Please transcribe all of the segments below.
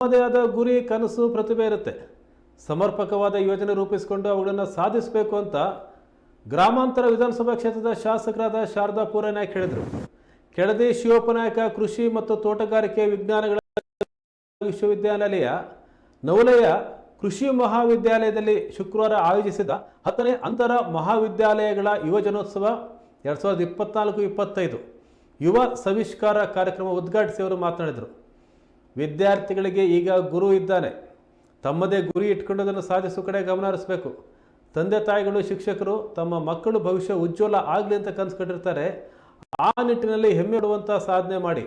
ತಮ್ಮದೇ ಆದ ಗುರಿ, ಕನಸು, ಪ್ರತಿಭೆ ಇರುತ್ತೆ. ಸಮರ್ಪಕವಾದ ಯೋಜನೆ ರೂಪಿಸಿಕೊಂಡು ಅವುಗಳನ್ನು ಸಾಧಿಸಬೇಕು ಅಂತ ಗ್ರಾಮಾಂತರ ವಿಧಾನಸಭಾ ಕ್ಷೇತ್ರದ ಶಾಸಕರಾದ ಶಾರದಾ ಪೂರನಾಯ್ಕ ಹೇಳಿದರು. ಕೆಳದಿ ಶಿವಪ್ಪನಾಯಕ ಕೃಷಿ ಮತ್ತು ತೋಟಗಾರಿಕೆ ವಿಜ್ಞಾನಗಳ ವಿಶ್ವವಿದ್ಯಾನಿಲಯ ನವಲಯ ಕೃಷಿ ಮಹಾವಿದ್ಯಾಲಯದಲ್ಲಿ ಶುಕ್ರವಾರ ಆಯೋಜಿಸಿದ 10ನೇ ಅಂತರ ಮಹಾವಿದ್ಯಾಲಯಗಳ ಯುವಜನೋತ್ಸವ 2024-25 ಯುವ ಸವಿಷ್ಕಾರ ಕಾರ್ಯಕ್ರಮ ಉದ್ಘಾಟಿಸಿ ಅವರು ಮಾತನಾಡಿದರು. ವಿದ್ಯಾರ್ಥಿಗಳಿಗೆ ಈಗ ಗುರು ಇದ್ದಾನೆ. ತಮ್ಮದೇ ಗುರಿ ಇಟ್ಕೊಂಡದನ್ನು ಸಾಧಿಸುವ ಕಡೆ ಗಮನ ಹರಿಸಬೇಕು. ತಂದೆ ತಾಯಿಗಳು, ಶಿಕ್ಷಕರು ತಮ್ಮ ಮಕ್ಕಳು ಭವಿಷ್ಯ ಉಜ್ವಲ ಆಗಲಿ ಅಂತ ಕನಸುಕೊಂಡಿರ್ತಾರೆ. ಆ ನಿಟ್ಟಿನಲ್ಲಿ ಹೆಮ್ಮೆ ಪಡುವಂಥ ಸಾಧನೆ ಮಾಡಿ.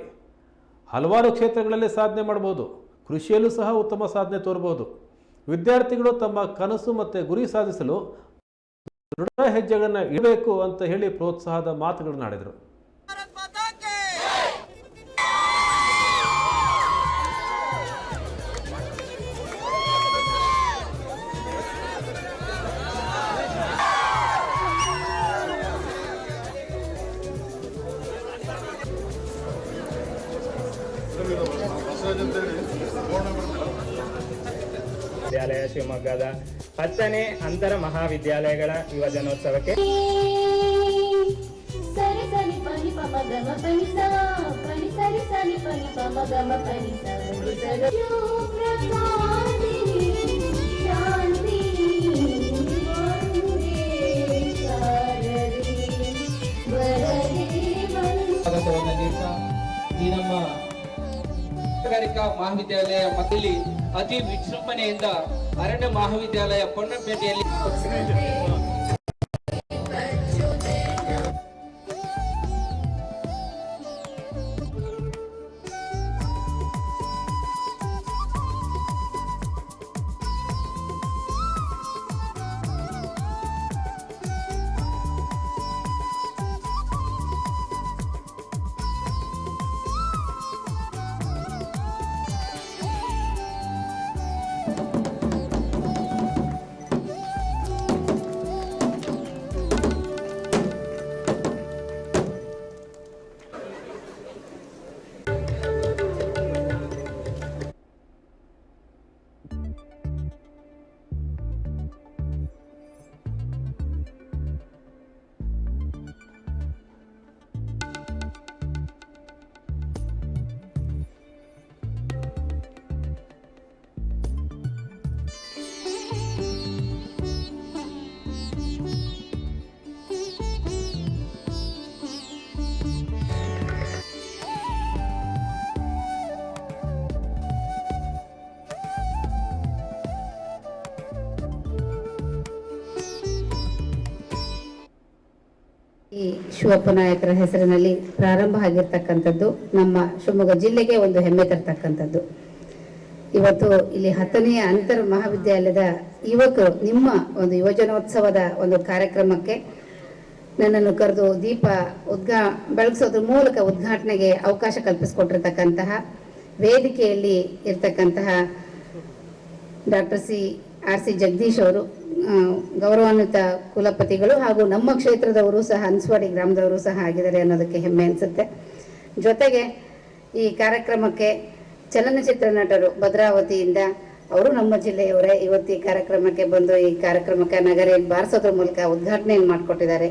ಹಲವಾರು ಕ್ಷೇತ್ರಗಳಲ್ಲಿ ಸಾಧನೆ ಮಾಡ್ಬೋದು. ಕೃಷಿಯಲ್ಲೂ ಸಹ ಉತ್ತಮ ಸಾಧನೆ ತೋರ್ಬೋದು. ವಿದ್ಯಾರ್ಥಿಗಳು ತಮ್ಮ ಕನಸು ಮತ್ತು ಗುರಿ ಸಾಧಿಸಲು ದೃಢ ಹೆಜ್ಜೆಗಳನ್ನು ಇಡಬೇಕು ಅಂತ ಹೇಳಿ ಪ್ರೋತ್ಸಾಹದ ಮಾತುಗಳನ್ನು ಆಡಿದರು. ವಿದ್ಯಾಲಯ ಶಿವಮೊಗ್ಗದ 10ನೇ ಅಂತರ ಮಹಾವಿದ್ಯಾಲಯಗಳ ಯುವಜನೋತ್ಸವಕ್ಕೆ ಈ ನಮ್ಮ ತೋಟಗಾರಿಕಾ ಮಹಾವಿದ್ಯಾಲಯ ಮತ್ತಲ್ಲಿ ಅತಿ ವಿಜೃಂಭಣೆಯಿಂದ ಅರಣ್ಯ ಮಹಾವಿದ್ಯಾಲಯ ಪೊನ್ನಂಪೇಟೆಯಲ್ಲಿ ಈ ಶಿವಪ್ಪನಾಯಕರ ಹೆಸರಿನಲ್ಲಿ ಪ್ರಾರಂಭ ಆಗಿರ್ತಕ್ಕಂಥದ್ದು ನಮ್ಮ ಶಿವಮೊಗ್ಗ ಜಿಲ್ಲೆಗೆ ಒಂದು ಹೆಮ್ಮೆ ತರ್ತಕ್ಕಂಥದ್ದು. ಇವತ್ತು ಇಲ್ಲಿ 10ನೇ ಅಂತರ ಮಹಾವಿದ್ಯಾಲಯದ ಯುವಕರು ನಿಮ್ಮ ಒಂದು ಯುವಜನೋತ್ಸವದ ಒಂದು ಕಾರ್ಯಕ್ರಮಕ್ಕೆ ನನ್ನನ್ನು ಕರೆದು ದೀಪ ಬೆಳಗಿಸೋದ್ರ ಮೂಲಕ ಉದ್ಘಾಟನೆಗೆ ಅವಕಾಶ ಕಲ್ಪಿಸಿಕೊಟ್ಟಿರ್ತಕ್ಕಂತಹ ವೇದಿಕೆಯಲ್ಲಿ ಇರ್ತಕ್ಕಂತಹ ಡಾಕ್ಟರ್ R.C. ಜಗದೀಶ್ ಅವರು, ಗೌರವಾನ್ವಿತ ಕುಲಪತಿಗಳು ಹಾಗೂ ನಮ್ಮ ಕ್ಷೇತ್ರದವರು ಸಹ, ಹನ್ಸ್ವಾಡಿ ಗ್ರಾಮದವರು ಸಹ ಆಗಿದ್ದಾರೆ ಅನ್ನೋದಕ್ಕೆ ಹೆಮ್ಮೆ ಅನಿಸುತ್ತೆ. ಜೊತೆಗೆ ಈ ಕಾರ್ಯಕ್ರಮಕ್ಕೆ ಚಲನಚಿತ್ರ ನಟರು ಭದ್ರಾವತಿಯಿಂದ ಅವರು ನಮ್ಮ ಜಿಲ್ಲೆಯವರೇ ಇವತ್ತು ಈ ಕಾರ್ಯಕ್ರಮಕ್ಕೆ ಬಂದು ಈ ಕಾರ್ಯಕ್ರಮಕ್ಕೆ ನಗರಿಯಲ್ಲಿ ಬಾರಿಸೋದ್ರ ಮೂಲಕ ಉದ್ಘಾಟನೆಯನ್ನು ಮಾಡಿಕೊಟ್ಟಿದ್ದಾರೆ.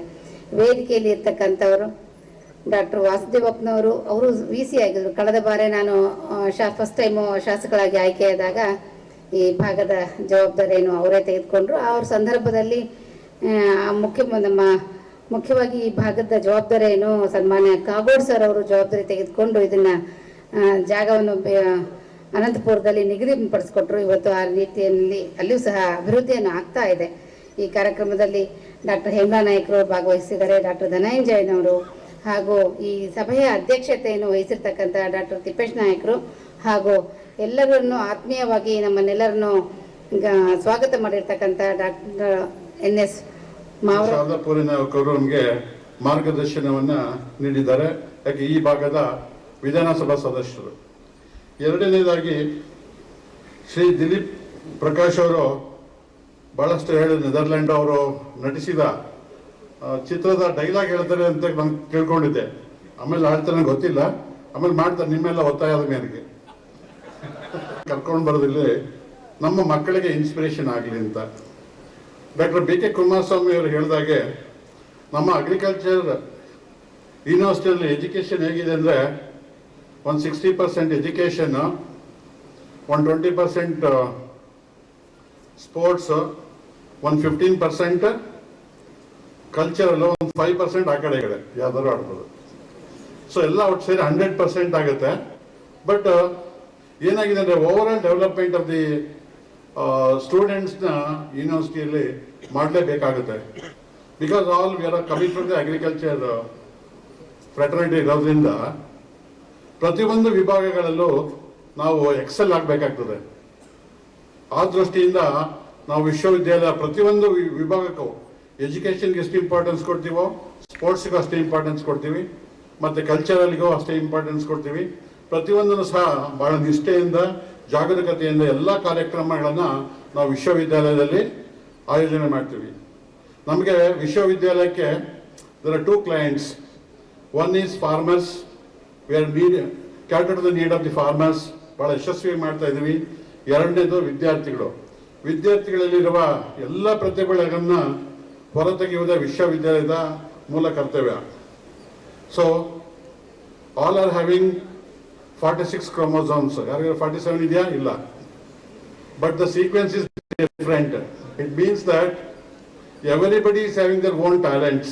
ವೇದಿಕೆಯಲ್ಲಿ ಇರ್ತಕ್ಕಂಥವರು ಡಾಕ್ಟರ್ ವಾಸುದೇವಪ್ಪನವರು, ಅವರು VC ಆಗಿದ್ರು. ಕಳೆದ ಬಾರಿ ನಾನು ಫಸ್ಟ್ ಟೈಮು ಶಾಸಕರಾಗಿ ಆಯ್ಕೆಯಾದಾಗ ಈ ಭಾಗದ ಜವಾಬ್ದಾರಿಯನ್ನು ಅವರೇ ತೆಗೆದುಕೊಂಡ್ರು. ಅವ್ರ ಸಂದರ್ಭದಲ್ಲಿ ಮುಖ್ಯವಾಗಿ ಈ ಭಾಗದ ಜವಾಬ್ದಾರಿಯನ್ನು ಸನ್ಮಾನ್ಯ ಕಾಗೋಡ್ ಸರ್ ಅವರು ಜವಾಬ್ದಾರಿ ತೆಗೆದುಕೊಂಡು ಇದನ್ನ ಜಾಗವನ್ನು ಅನಂತಪುರದಲ್ಲಿ ನಿಗದಿಪಡಿಸಿಕೊಟ್ರು. ಇವತ್ತು ಆ ರೀತಿಯಲ್ಲಿ ಅಲ್ಲಿಯೂ ಸಹ ಅಭಿವೃದ್ಧಿಯನ್ನು ಆಗ್ತಾ ಇದೆ. ಈ ಕಾರ್ಯಕ್ರಮದಲ್ಲಿ ಡಾಕ್ಟರ್ ಹೇಮಲಾ ನಾಯ್ಕರು ಭಾಗವಹಿಸಿದ್ದಾರೆ, ಡಾಕ್ಟರ್ ಧನಂಜಯನವರು ಹಾಗೂ ಈ ಸಭೆಯ ಅಧ್ಯಕ್ಷತೆಯನ್ನು ವಹಿಸಿರ್ತಕ್ಕಂಥ ಡಾಕ್ಟರ್ ತಿಪ್ಪೇಶ್ ನಾಯಕರು ಹಾಗೂ ಎಲ್ಲರನ್ನು ಆತ್ಮೀಯವಾಗಿ ನಮ್ಮನ್ನೆಲ್ಲರನ್ನು ಸ್ವಾಗತ ಮಾಡಿರ್ತಕ್ಕಂಥ ಡಾಕ್ಟರ್ NS ಮಾವರಪುರಿನವರು ನಮಗೆ ಮಾರ್ಗದರ್ಶನವನ್ನ ನೀಡಿದ್ದಾರೆ. ಯಾಕೆ ಈ ಭಾಗದ ವಿಧಾನಸಭಾ ಸದಸ್ಯರು. ಎರಡನೇದಾಗಿ ಶ್ರೀ ದಿಲೀಪ್ ಪ್ರಕಾಶ್ ಅವರು ಬಹಳಷ್ಟು ಹೇಳಿ ನೆದರ್ಲ್ಯಾಂಡ್ ಅವರು ನಟಿಸಿದ ಚಿತ್ರದ ಡೈಲಾಗ್ ಹೇಳ್ತಾರೆ ಅಂತ ನಾನು ಕೇಳ್ಕೊಂಡಿದ್ದೆ. ಆಮೇಲೆ ಆಡ್ತಾರೆ ಗೊತ್ತಿಲ್ಲ, ಆಮೇಲೆ ಮಾಡ್ತಾರೆ ನಿಮ್ಮೆಲ್ಲ ಒತ್ತಾಯದ ಮೇರೆಗೆ. ಕರ್ಕೊಂಡು ಬರೋದಿಲ್ಲ ನಮ್ಮ ಮಕ್ಕಳಿಗೆ ಇನ್ಸ್ಪಿರೇಷನ್ ಆಗಲಿ ಅಂತ. ಡಾಕ್ಟರ್ ಬಿ ಕೆ ಕುಮಾರಸ್ವಾಮಿ ಅವರು ಹೇಳಿದಾಗೆ ನಮ್ಮ ಅಗ್ರಿಕಲ್ಚರ್ ಯೂನಿವರ್ಸಿಟಿಯಲ್ಲಿ ಎಜುಕೇಷನ್ ಹೇಗಿದೆ ಅಂದರೆ ಒಂದು 60% ಎಜುಕೇಷನ್, ಒಂದು 20% ಸ್ಪೋರ್ಟ್ಸ್, ಒಂದು 15% ಕಲ್ಚರಲ್, ಒಂದು 5% ಆ ಕಡೆ ಯಾವ್ದಾದ್ರು ಆಡ್ಬೋದು. ಸೊ ಎಲ್ಲ ಒಟ್ಟು ಸೇರಿ 100% ಆಗುತ್ತೆ. ಬಟ್ ಏನಾಗಿದೆ ಅಂದರೆ overall development of the ಸ್ಟೂಡೆಂಟ್ಸ್ನ ಯೂನಿವರ್ಸಿಟಿಯಲ್ಲಿ ಮಾಡಲೇಬೇಕಾಗುತ್ತೆ. Because all we are coming from the agriculture fraternity ಇರೋದ್ರಿಂದ ಪ್ರತಿಯೊಂದು ವಿಭಾಗಗಳಲ್ಲೂ ನಾವು ಎಕ್ಸೆಲ್ ಆಗಬೇಕಾಗ್ತದೆ. ಆ ದೃಷ್ಟಿಯಿಂದ ನಾವು ವಿಶ್ವವಿದ್ಯಾಲಯ ಪ್ರತಿಯೊಂದು ವಿಭಾಗಕ್ಕೂ ಎಜುಕೇಷನ್ಗೆ ಎಷ್ಟು ಇಂಪಾರ್ಟೆನ್ಸ್ ಕೊಡ್ತೀವೋ, ಸ್ಪೋರ್ಟ್ಸ್ಗೂ ಅಷ್ಟೇ ಇಂಪಾರ್ಟೆನ್ಸ್ ಕೊಡ್ತೀವಿ, ಮತ್ತು ಕಲ್ಚರಲ್ಗೂ ಅಷ್ಟೇ ಇಂಪಾರ್ಟೆನ್ಸ್ ಕೊಡ್ತೀವಿ. ಪ್ರತಿಯೊಂದನ್ನು ಸಹ ಬಹಳ ನಿಷ್ಠೆಯಿಂದ, ಜಾಗರೂಕತೆಯಿಂದ ಎಲ್ಲ ಕಾರ್ಯಕ್ರಮಗಳನ್ನು ನಾವು ವಿಶ್ವವಿದ್ಯಾಲಯದಲ್ಲಿ ಆಯೋಜನೆ ಮಾಡ್ತೀವಿ. ನಮಗೆ ವಿಶ್ವವಿದ್ಯಾಲಯಕ್ಕೆ there are 2 clients. One is farmers, we are cater to the need of the farmers, ಭಾಳ ಯಶಸ್ವಿ ಮಾಡ್ತಾ ಇದ್ದೀವಿ. ಎರಡನೇದು ವಿದ್ಯಾರ್ಥಿಗಳಲ್ಲಿರುವ ಎಲ್ಲ ಪ್ರತಿಭೆಗಳನ್ನು ಹೊರತೆಗೆಯುವುದೇ ವಿಶ್ವವಿದ್ಯಾಲಯದ ಮೂಲ ಕರ್ತವ್ಯ. So all are having 46 chromosomes. ಯಾರಿಗಾರು 47 ಇದೆಯಾ? ಇಲ್ಲ. But the sequence is different. It means that everybody is having their own talents.